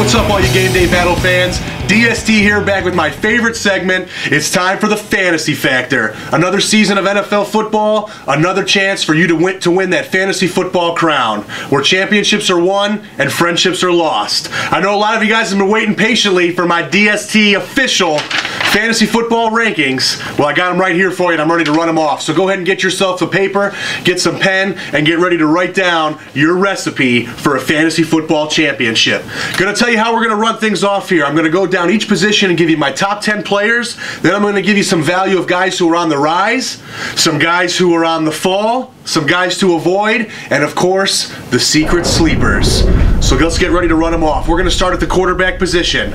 What's up, all you Game Day Battle fans? DST here, back with my favorite segment. It's time for the Fantasy Factor. Another season of NFL football, another chance for you to win that fantasy football crown, where championships are won and friendships are lost. I know a lot of you guys have been waiting patiently for my DST official fantasy football rankings. Well, I got them right here for you, and I'm ready to run them off. So go ahead and get yourself a paper, get some pen, and get ready to write down your recipe for a fantasy football championship. Gonna tell you how we're gonna run things off here. I'm gonna go down each position and give you my top 10 players. Then I'm gonna give you some value of guys who are on the rise, some guys who are on the fall, some guys to avoid, and of course, the secret sleepers. So let's get ready to run them off. We're gonna start at the quarterback position.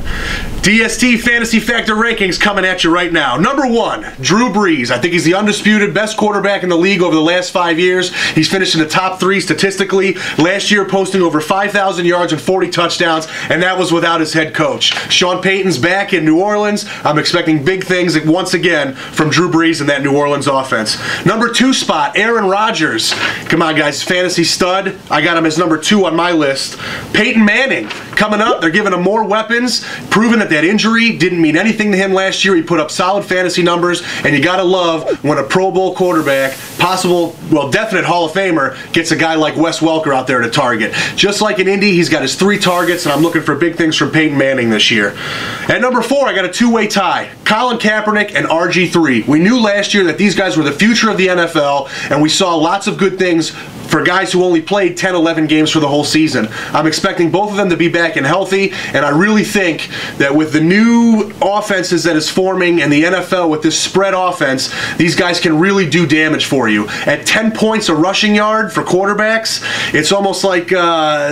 DST Fantasy Factor rankings coming at you right now. Number 1, Drew Brees. I think he's the undisputed best quarterback in the league over the last 5 years. He's finished in the top 3 statistically. Last year, posting over 5,000 yards and 40 touchdowns, and that was without his head coach. Sean Payton's back in New Orleans. I'm expecting big things once again from Drew Brees in that New Orleans offense. Number 2 spot, Aaron Rodgers. Come on, guys, fantasy stud. I got him as number 2 on my list. Peyton Manning coming up. They're giving him more weapons, proving that injury didn't mean anything to him last year. He put up solid fantasy numbers, and you gotta love when a Pro Bowl quarterback, definite Hall of Famer, gets a guy like Wes Welker out there to target. Just like in Indy, he's got his 3 targets, and I'm looking for big things from Peyton Manning this year. At number 4, I got a 2-way tie. Colin Kaepernick and RG3. We knew last year that these guys were the future of the NFL, and we saw lots of good things for guys who only played 10, 11 games for the whole season. I'm expecting both of them to be back and healthy, and I really think that with the new offenses that is forming in the NFL with this spread offense, these guys can really do damage for you. At 10 points a rushing yard for quarterbacks, it's almost like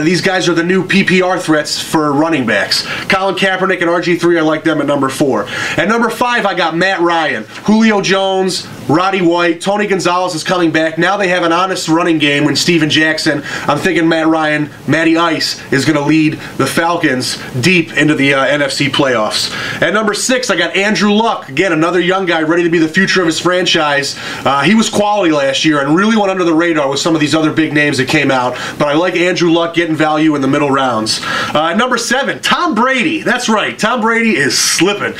these guys are the new PPR threats for running backs. Colin Kaepernick and RG3, I like them at number 4. At number 5, I got Matt Ryan. Julio Jones, Roddy White, Tony Gonzalez is coming back. Now they have an honest running game when Steven Jackson. I'm thinking Matt Ryan, Matty Ice, is going to lead the Falcons deep into the NFC playoffs. At number 6, I got Andrew Luck. Again, another young guy ready to be the future of his franchise. He was quality last year and really went under the radar with some of these other big names that came out. But I like Andrew Luck getting value in the middle rounds. At number 7, Tom Brady. That's right. Tom Brady is slipping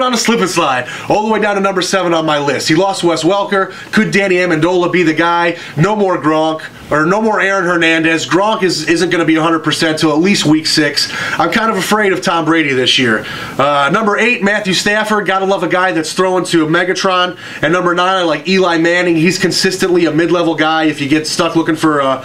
on a slip and slide all the way down to number 7 on my list. He lost Wes Welker. Could Danny Amendola be the guy? No more Gronk. Or no more Aaron Hernandez. Gronk isn't going to be 100% till at least week 6. I'm kind of afraid of Tom Brady this year. Number 8, Matthew Stafford. Gotta love a guy that's throwing to a Megatron. And number 9, I like Eli Manning. He's consistently a mid-level guy if you get stuck looking for a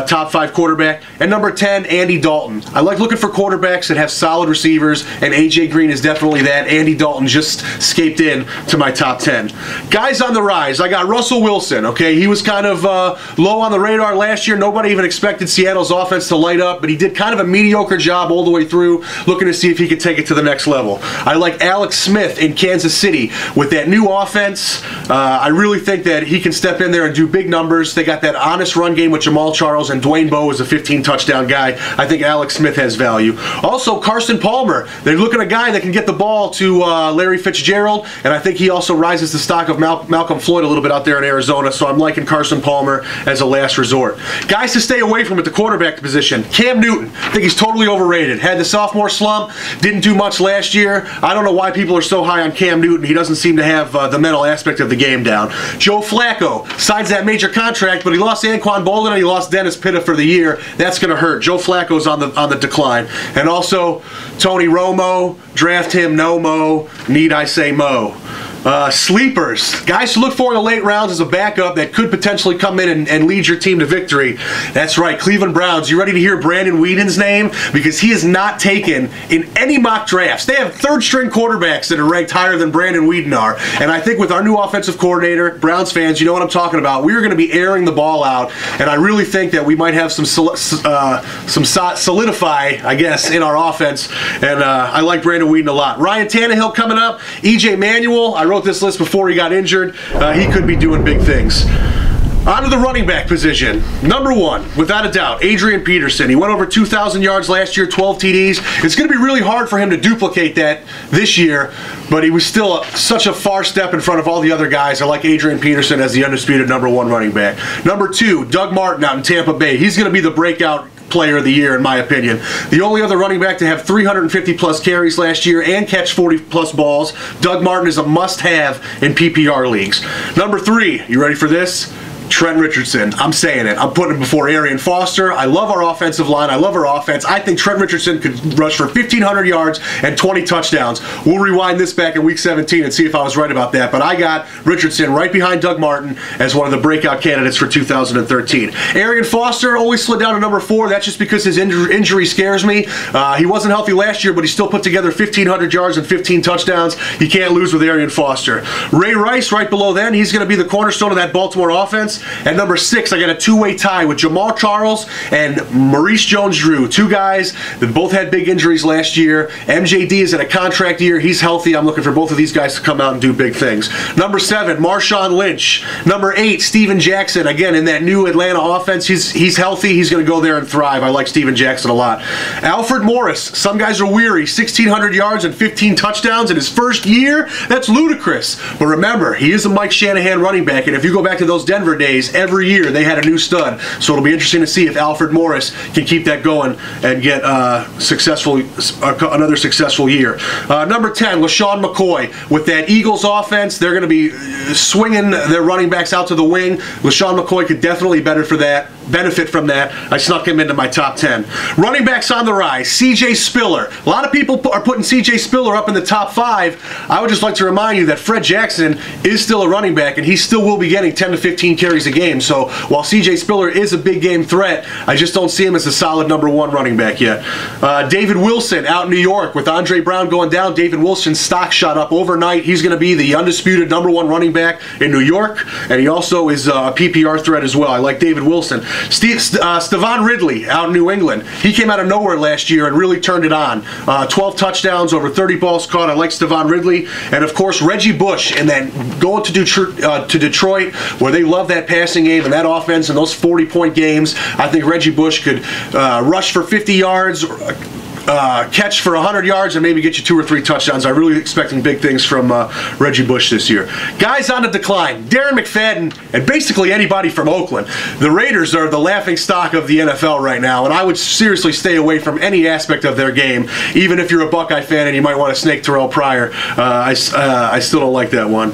top 5 quarterback. And number 10, Andy Dalton. I like looking for quarterbacks that have solid receivers, and A.J. Green is definitely that. Andy Dalton just escaped in to my top 10. Guys on the rise, I got Russell Wilson. Okay, he was kind of low on the radar last year. Nobody even expected Seattle's offense to light up, but he did kind of a mediocre job all the way through, looking to see if he could take it to the next level. I like Alex Smith in Kansas City. With that new offense, I really think that he can step in there and do big numbers. They got that honest run game with Jamal Charles, and Dwayne Bowe is a 15-touchdown guy. I think Alex Smith has value. Also, Carson Palmer. They're looking at a guy that can get the ball to Larry Fitzgerald, and I think he also rises the stock of Malcolm Floyd a little bit out there in Arizona, so I'm liking Carson Palmer as a last resort. Guys to stay away from at the quarterback position. Cam Newton. I think he's totally overrated. Had the sophomore slump. Didn't do much last year. I don't know why people are so high on Cam Newton. He doesn't seem to have the mental aspect of the game down. Joe Flacco signs that major contract, but he lost Anquan Bolden and he lost Dennis Pitta for the year. That's going to hurt. Joe Flacco's on the decline. And also, Tony Romo. Draft him, no mo. Need I say mo. Sleepers. Guys to look for in the late rounds as a backup that could potentially come in and lead your team to victory. That's right, Cleveland Browns. You ready to hear Brandon Whedon's name? Because he is not taken in any mock drafts. They have third-string quarterbacks that are ranked higher than Brandon Whedon are. And I think with our new offensive coordinator, Browns fans, you know what I'm talking about. We are going to be airing the ball out, and I really think that we might have some solidify, I guess, in our offense. And I like Brandon Whedon a lot. Ryan Tannehill coming up. E.J. Manuel. I wrote this list before he got injured. He could be doing big things. On to the running back position. Number 1, without a doubt, Adrian Peterson. He went over 2,000 yards last year, 12 TDs. It's going to be really hard for him to duplicate that this year, but he was still such a far step in front of all the other guys. I like Adrian Peterson as the undisputed number 1 running back. Number 2, Doug Martin out in Tampa Bay. He's going to be the breakout player of the year, in my opinion. The only other running back to have 350-plus carries last year and catch 40-plus balls, Doug Martin is a must-have in PPR leagues. Number 3, you ready for this? Trent Richardson. I'm saying it. I'm putting him before Arian Foster. I love our offensive line. I love our offense. I think Trent Richardson could rush for 1,500 yards and 20 touchdowns. We'll rewind this back in Week 17 and see if I was right about that. But I got Richardson right behind Doug Martin as one of the breakout candidates for 2013. Arian Foster always slid down to number 4. That's just because his injury scares me. He wasn't healthy last year, but he still put together 1,500 yards and 15 touchdowns. You can't lose with Arian Foster. Ray Rice right below then. He's going to be the cornerstone of that Baltimore offense. At number 6, I got a two-way tie with Jamal Charles and Maurice Jones-Drew. 2 guys that both had big injuries last year. MJD is in a contract year. He's healthy. I'm looking for both of these guys to come out and do big things. Number 7, Marshawn Lynch. Number 8, Steven Jackson. Again, in that new Atlanta offense, he's healthy. He's going to go there and thrive. I like Steven Jackson a lot. Alfred Morris. Some guys are weary. 1,600 yards and 15 touchdowns in his first year. That's ludicrous. But remember, he is a Mike Shanahan running back, and if you go back to those Denver days, every year they had a new stud. So it'll be interesting to see if Alfred Morris can keep that going and get another successful year. Number 10, LaShawn McCoy. With that Eagles offense, they're going to be swinging their running backs out to the wing. LaShawn McCoy could definitely benefit from that. I snuck him into my top 10. Running backs on the rise. C.J. Spiller. A lot of people are putting C.J. Spiller up in the top 5. I would just like to remind you that Fred Jackson is still a running back, and he still will be getting 10 to 15 carries a game. So while C.J. Spiller is a big game threat, I just don't see him as a solid number 1 running back yet. David Wilson out in New York. With Andre Brown going down, David Wilson's stock shot up overnight. He's going to be the undisputed number 1 running back in New York, and he also is a PPR threat as well. I like David Wilson. Stevan Ridley out in New England. He came out of nowhere last year and really turned it on. 12 touchdowns, over 30 balls caught. I like Stevan Ridley. And of course, Reggie Bush, and then going to Detroit, where they love that passing game and that offense and those 40-point games. I think Reggie Bush could rush for 50 yards, catch for 100 yards, and maybe get you 2 or 3 touchdowns. I'm really expecting big things from Reggie Bush this year. Guys on the decline, Darren McFadden, and basically anybody from Oakland. The Raiders are the laughing stock of the NFL right now, and I would seriously stay away from any aspect of their game, even if you're a Buckeye fan and you might want to snake Terrell Pryor. I still don't like that one.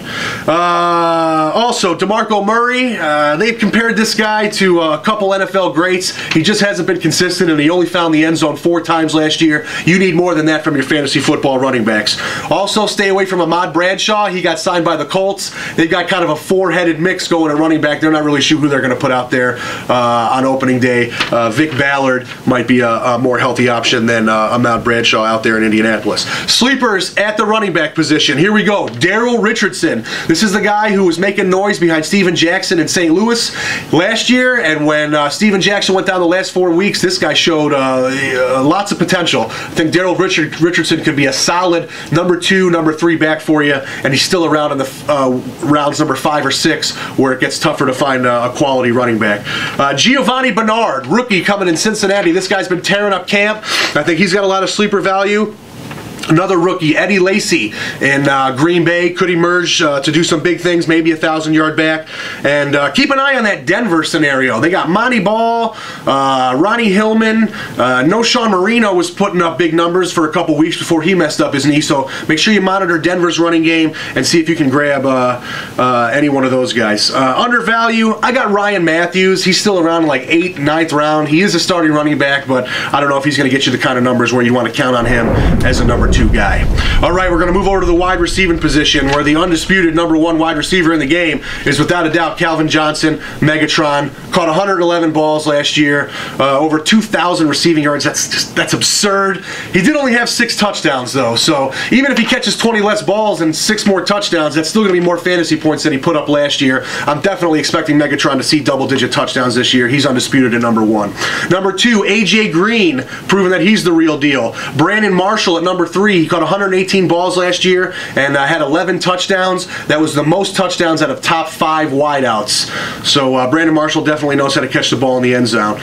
Also, DeMarco Murray, they've compared this guy to a couple NFL greats. He just hasn't been consistent, and he only found the end zone 4 times last year. You need more than that from your fantasy football running backs. Also, stay away from Ahmad Bradshaw. He got signed by the Colts. They've got kind of a 4-headed mix going at running back. They're not really sure who they're going to put out there on opening day. Vic Ballard might be a more healthy option than Ahmad Bradshaw out there in Indianapolis. Sleepers at the running back position. Here we go. Daryl Richardson. This is the guy who was making noise behind Steven Jackson in St. Louis last year, and when Steven Jackson went down the last 4 weeks, this guy showed lots of potential. I think Daryl Richardson could be a solid number 2, number 3 back for you, and he's still around in the rounds number 5 or 6, where it gets tougher to find a quality running back. Giovanni Bernard, rookie coming in Cincinnati. This guy's been tearing up camp. I think he's got a lot of sleeper value. Another rookie, Eddie Lacy in Green Bay, could emerge to do some big things, maybe a 1,000-yard back. And keep an eye on that Denver scenario. They got Monty Ball, Ronnie Hillman. No Sean Marino was putting up big numbers for a couple weeks before he messed up his knee. So make sure you monitor Denver's running game and see if you can grab any one of those guys. Undervalue, I got Ryan Matthews. He's still around like 8th, 9th round. He is a starting running back, but I don't know if he's going to get you the kind of numbers where you want to count on him as a number 2 guy. All right, we're going to move over to the wide receiving position, where the undisputed number 1 wide receiver in the game is without a doubt Calvin Johnson. Megatron caught 111 balls last year, over 2,000 receiving yards. That's absurd. He did only have 6 touchdowns though, so even if he catches 20 less balls and 6 more touchdowns, that's still going to be more fantasy points than he put up last year. I'm definitely expecting Megatron to see double-digit touchdowns this year. He's undisputed at number 1. Number 2, AJ Green, proving that he's the real deal. Brandon Marshall at number 3. RG3, he caught 118 balls last year and had 11 touchdowns. That was the most touchdowns out of top 5 wideouts. So Brandon Marshall definitely knows how to catch the ball in the end zone.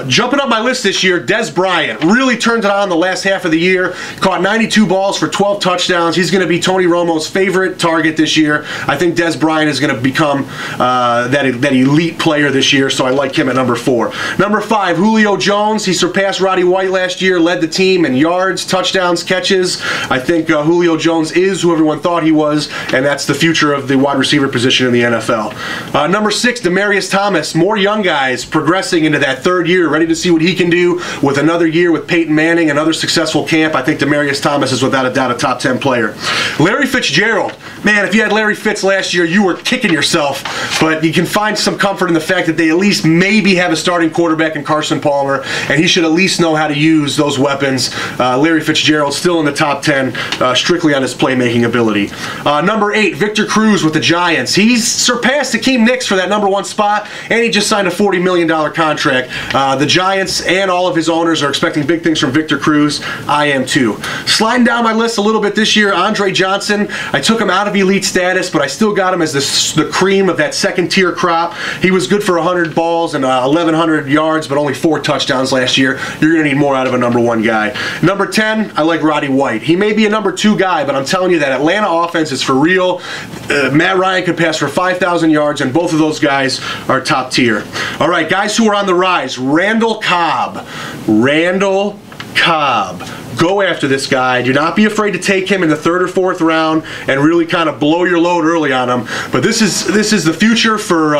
Jumping up my list this year, Dez Bryant really turned it on the last half of the year. Caught 92 balls for 12 touchdowns. He's going to be Tony Romo's favorite target this year. I think Dez Bryant is going to become that elite player this year, so I like him at number 4. Number 5, Julio Jones. He surpassed Roddy White last year, led the team in yards, touchdowns, catches. I think Julio Jones is who everyone thought he was, and that's the future of the wide receiver position in the NFL. Number 6, Demaryius Thomas. More young guys progressing into that 3rd year, ready to see what he can do with another year with Peyton Manning, another successful camp. I think Demaryius Thomas is without a doubt a top 10 player. Larry Fitzgerald. Man, if you had Larry Fitz last year, you were kicking yourself, but you can find some comfort in the fact that they at least maybe have a starting quarterback in Carson Palmer, and he should at least know how to use those weapons. Larry Fitzgerald still in the top 10, strictly on his playmaking ability. Number 8, Victor Cruz with the Giants. He's surpassed Hakeem Nicks for that number 1 spot, and he just signed a $40 million contract. The Giants and all of his owners are expecting big things from Victor Cruz. I am too. Sliding down my list a little bit this year, Andre Johnson. I took him out of elite status, but I still got him as the cream of that 2nd tier crop. He was good for 100 balls and 1,100 yards, but only 4 touchdowns last year. You're going to need more out of a number 1 guy. Number 10, I like Roddy White. He may be a number 2 guy, but I'm telling you that Atlanta offense is for real. Matt Ryan could pass for 5,000 yards, and both of those guys are top tier. All right, guys who are on the rise. Randall Cobb. Randall Cobb. Go after this guy. Do not be afraid to take him in the 3rd or 4th round and really kind of blow your load early on him. But this is the future for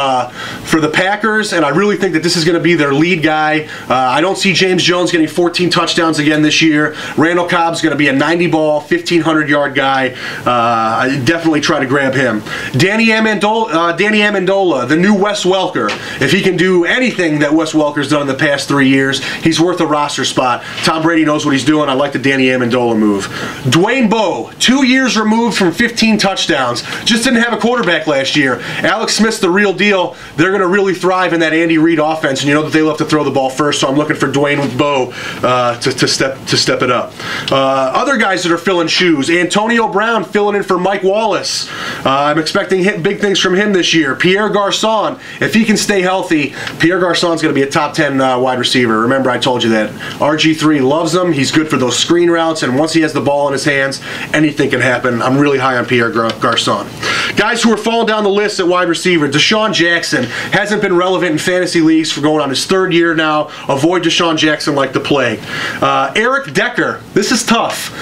the Packers, and I really think that this is going to be their lead guy. I don't see James Jones getting 14 touchdowns again this year. Randall Cobb's going to be a 90-ball, 1,500-yard guy. I definitely try to grab him. Danny Amendola, the new Wes Welker. If he can do anything that Wes Welker's done in the past 3 years, he's worth a roster spot. Tom Brady knows what he's doing. I like the Danny Amendola move. Dwayne Bowe, 2 years removed from 15 touchdowns. Just didn't have a quarterback last year. Alex Smith's the real deal. They're going to really thrive in that Andy Reid offense, and you know that they love to throw the ball first, so I'm looking for Dwayne Bowe to step it up. Other guys that are filling shoes. Antonio Brown filling in for Mike Wallace. I'm expecting big things from him this year. Pierre Garçon, if he can stay healthy, Pierre Garçon's going to be a top 10 wide receiver. Remember, I told you that. RG3 loves him. He's good for those screen routes, and once he has the ball in his hands, anything can happen. I'm really high on Pierre Garçon. Guys who are falling down the list at wide receiver. Deshaun Jackson hasn't been relevant in fantasy leagues for going on his 3rd year now. Avoid Deshaun Jackson like the plague. Eric Decker. This is tough.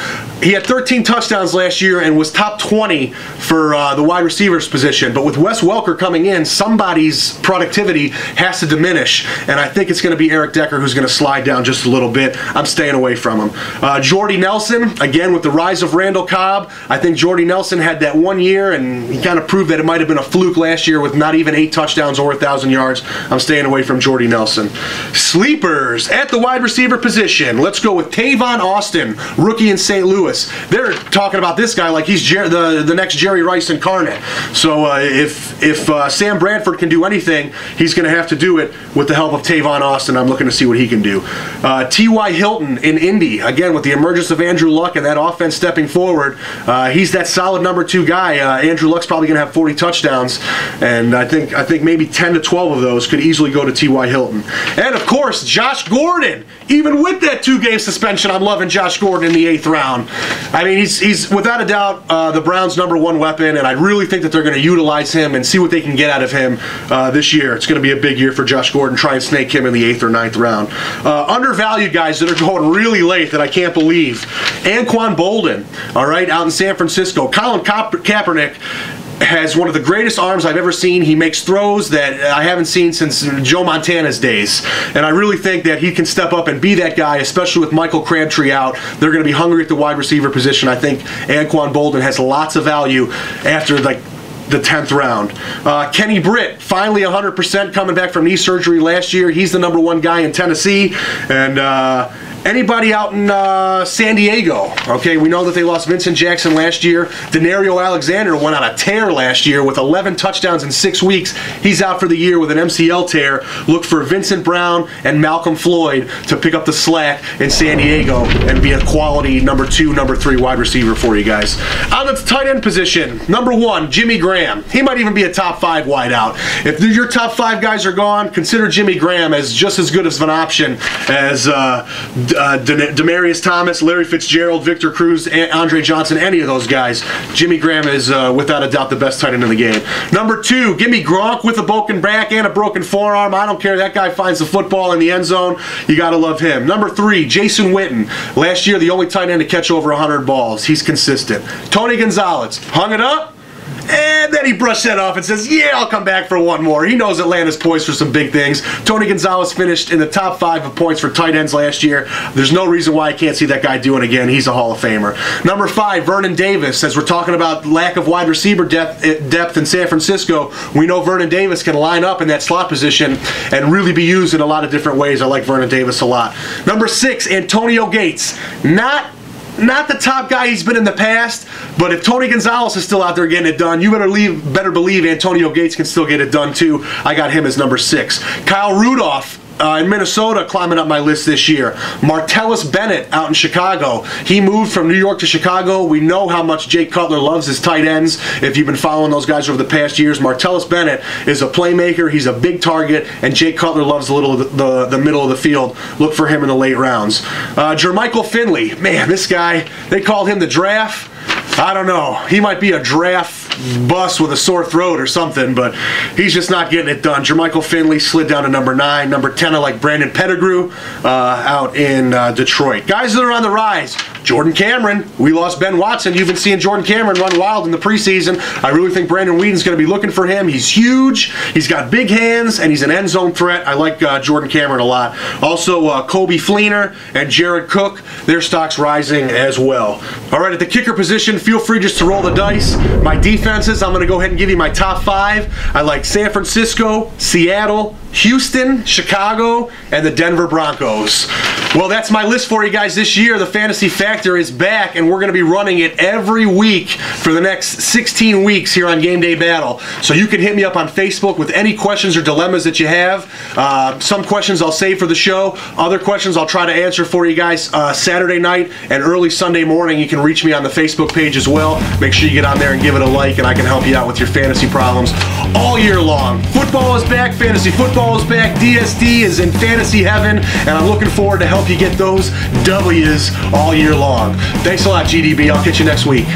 He had 13 touchdowns last year and was top 20 for the wide receivers position. But with Wes Welker coming in, somebody's productivity has to diminish. And I think it's going to be Eric Decker who's going to slide down just a little bit. I'm staying away from him. Jordy Nelson, again with the rise of Randall Cobb. I think Jordy Nelson had that 1 year, and he kind of proved that it might have been a fluke last year with not even 8 touchdowns or 1,000 yards. I'm staying away from Jordy Nelson. Sleepers at the wide receiver position. Let's go with Tavon Austin, rookie in St. Louis. They're talking about this guy like he's the next Jerry Rice incarnate. So if Sam Bradford can do anything, he's going to have to do it with the help of Tavon Austin. I'm looking to see what he can do. T.Y. Hilton in Indy, again with the emergence of Andrew Luck and that offense stepping forward. He's that solid number 2 guy. Andrew Luck's probably going to have 40 touchdowns, and I think maybe 10 to 12 of those could easily go to T.Y. Hilton. And of course, Josh Gordon. Even with that 2-game suspension, I'm loving Josh Gordon in the 8th round. I mean, he's without a doubt the Browns' number 1 weapon, and I really think that they're going to utilize him and see what they can get out of him this year. It's going to be a big year for Josh Gordon. Try and snake him in the 8th or 9th round. Undervalued guys that are going really late that I can't believe. Anquan Bolden, all right, out in San Francisco. Colin Kaepernick has one of the greatest arms I've ever seen. He makes throws that I haven't seen since Joe Montana's days. And I really think that he can step up and be that guy, especially with Michael Crabtree out. They're going to be hungry at the wide receiver position. I think Anquan Bolden has lots of value after the 10th round. Kenny Britt, finally 100% coming back from knee surgery last year. He's the number 1 guy in Tennessee. And Anybody out in San Diego? Okay, we know that they lost Vincent Jackson last year. Denario Alexander went on a tear last year with 11 touchdowns in 6 weeks. He's out for the year with an MCL tear. Look for Vincent Brown and Malcolm Floyd to pick up the slack in San Diego and be a quality number 2, number 3 wide receiver for you guys. On the tight end position, number 1, Jimmy Graham. He might even be a top 5 wideout. If your top 5 guys are gone, consider Jimmy Graham as just as good of an option as Demaryius Thomas, Larry Fitzgerald, Victor Cruz, Andre Johnson, any of those guys. Jimmy Graham is without a doubt the best tight end in the game. Number 2, give me Gronk with a broken back and a broken forearm. I don't care. That guy finds the football in the end zone. You got to love him. Number 3, Jason Witten. Last year, the only tight end to catch over 100 balls. He's consistent. Tony Gonzalez hung it up. And then he brushed that off and says, yeah, I'll come back for one more. He knows Atlanta's poised for some big things. Tony Gonzalez finished in the top 5 of points for tight ends last year. There's no reason why I can't see that guy doing it again. He's a Hall of Famer. Number 5, Vernon Davis. As we're talking about lack of wide receiver depth in San Francisco, we know Vernon Davis can line up in that slot position and really be used in a lot of different ways. I like Vernon Davis a lot. Number 6, Antonio Gates. Not the top guy he's been in the past, but if Tony Gonzalez is still out there getting it done, you better believe Antonio Gates can still get it done too. I got him as number 6. Kyle Rudolph in Minnesota climbing up my list this year. Martellus Bennett out in Chicago. He moved from New York to Chicago. We know how much Jake Cutler loves his tight ends. If you've been following those guys over the past years, Martellus Bennett is a playmaker. He's a big target, and Jake Cutler loves the middle of the field. Look for him in the late rounds. Jermichael Finley. Man, this guy, they called him the draft. I don't know. He might be a draft bust with a sore throat or something, but he's just not getting it done. Jermichael Finley slid down to number 9. Number 10, I like Brandon Pettigrew out in Detroit. Guys that are on the rise. Jordan Cameron. We lost Ben Watson. You've been seeing Jordan Cameron run wild in the preseason. I really think Brandon Whedon's going to be looking for him. He's huge. He's got big hands, and he's an end zone threat. I like Jordan Cameron a lot. Also, Kobe Fleener and Jared Cook. Their stock's rising as well. All right, at the kicker position, feel free just to roll the dice. My defenses, I'm going to go ahead and give you my top 5. I like San Francisco, Seattle, Houston, Chicago, and the Denver Broncos. Well, that's my list for you guys this year. The Fantasy Factor is back, and we're going to be running it every week for the next 16 weeks here on Game Day Battle. So you can hit me up on Facebook with any questions or dilemmas that you have. Some questions I'll save for the show. Other questions I'll try to answer for you guys Saturday night and early Sunday morning. You can reach me on the Facebook page as well. Make sure you get on there and give it a like, and I can help you out with your fantasy problems all year long. Football is back. Fantasy football is back. DSD is in fantasy heaven, and I'm looking forward to help you get those W's all year long. Thanks a lot, GDB. I'll catch you next week.